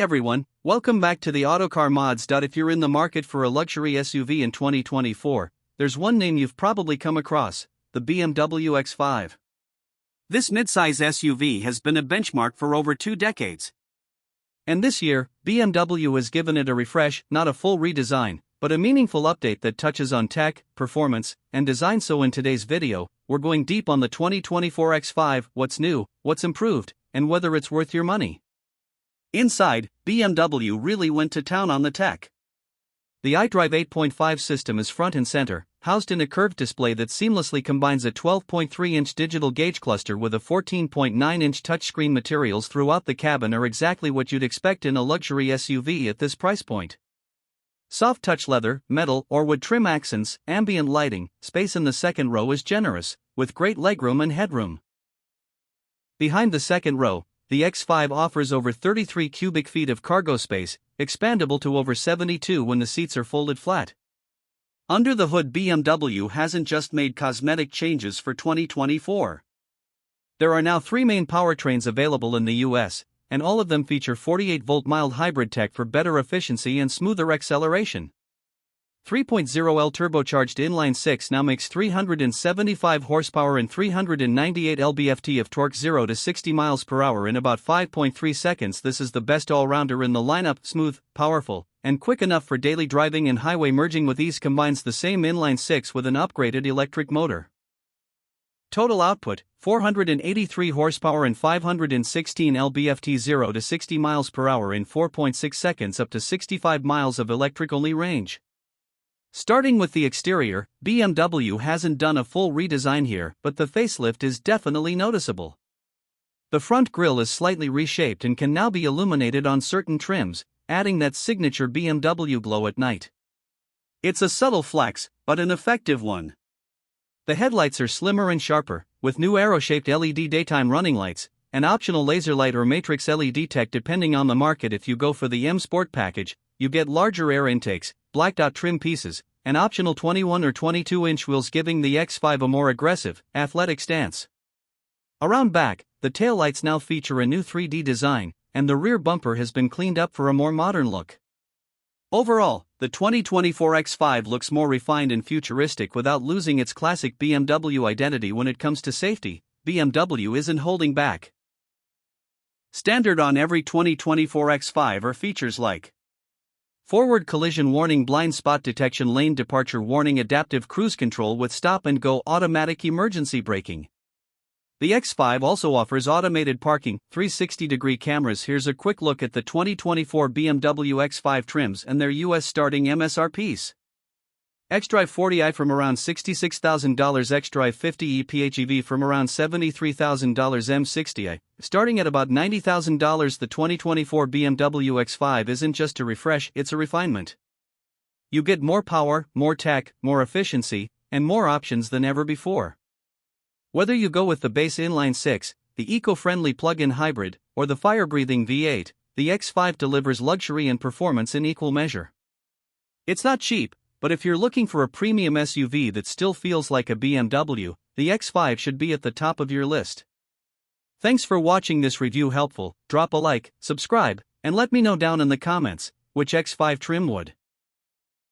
everyone, welcome back to the Autocar Mods. If you're in the market for a luxury SUV in 2024, there's one name you've probably come across, the BMW X5. This midsize SUV has been a benchmark for over 2 decades. And this year, BMW has given it a refresh, not a full redesign, but a meaningful update that touches on tech, performance, and design. So in today's video, we're going deep on the 2024 X5, what's new, what's improved, and whether it's worth your money. Inside, BMW really went to town on the tech. The iDrive 8.5 system is front and center, housed in a curved display that seamlessly combines a 12.3-inch digital gauge cluster with a 14.9-inch touchscreen. Materials throughout the cabin are exactly what you'd expect in a luxury SUV at this price point. Soft touch leather, metal, or wood trim accents, ambient lighting, space in the second row is generous, with great legroom and headroom. Behind the second row, the X5 offers over 33 cubic feet of cargo space, expandable to over 72 when the seats are folded flat. Under the hood, BMW hasn't just made cosmetic changes for 2024. There are now 3 main powertrains available in the US, and all of them feature 48-volt mild hybrid tech for better efficiency and smoother acceleration. 3.0L turbocharged inline-6 now makes 375 horsepower and 398 lb-ft of torque, 0 to 60 miles per hour in about 5.3 seconds. This is the best all-rounder in the lineup, smooth, powerful, and quick enough for daily driving and highway merging with ease. Combines the same inline-6 with an upgraded electric motor. Total output, 483 horsepower and 516 lb-ft, 0 to 60 miles per hour in 4.6 seconds, up to 65 miles of electric-only range. Starting with the exterior, BMW hasn't done a full redesign here, but the facelift is definitely noticeable. The front grille is slightly reshaped and can now be illuminated on certain trims, adding that signature BMW glow at night. It's a subtle flex, but an effective one. The headlights are slimmer and sharper, with new arrow-shaped LED daytime running lights, an optional laser light or matrix LED tech depending on the market. If you go for the M Sport package, you get larger air intakes, blacked-out trim pieces, and optional 21 or 22-inch wheels, giving the X5 a more aggressive, athletic stance. Around back, the taillights now feature a new 3D design, and the rear bumper has been cleaned up for a more modern look. Overall, the 2024 X5 looks more refined and futuristic without losing its classic BMW identity. When it comes to safety, BMW isn't holding back. Standard on every 2024 X5 are features like forward collision warning, blind spot detection, lane departure warning, adaptive cruise control with stop-and-go automatic emergency braking. The X5 also offers automated parking, 360-degree cameras. Here's a quick look at the 2024 BMW X5 trims and their US starting MSRPs. xDrive 40i from around $66,000, xDrive 50e PHEV from around $73,000, M60i, starting at about $90,000. The 2024 BMW X5 isn't just a refresh, it's a refinement. You get more power, more tech, more efficiency, and more options than ever before. Whether you go with the base inline-6, the eco-friendly plug-in hybrid, or the fire-breathing V8, the X5 delivers luxury and performance in equal measure. It's not cheap, but if you're looking for a premium SUV that still feels like a BMW, the X5 should be at the top of your list. Thanks for watching this review. Helpful, drop a like, subscribe, and let me know down in the comments which X5 trim would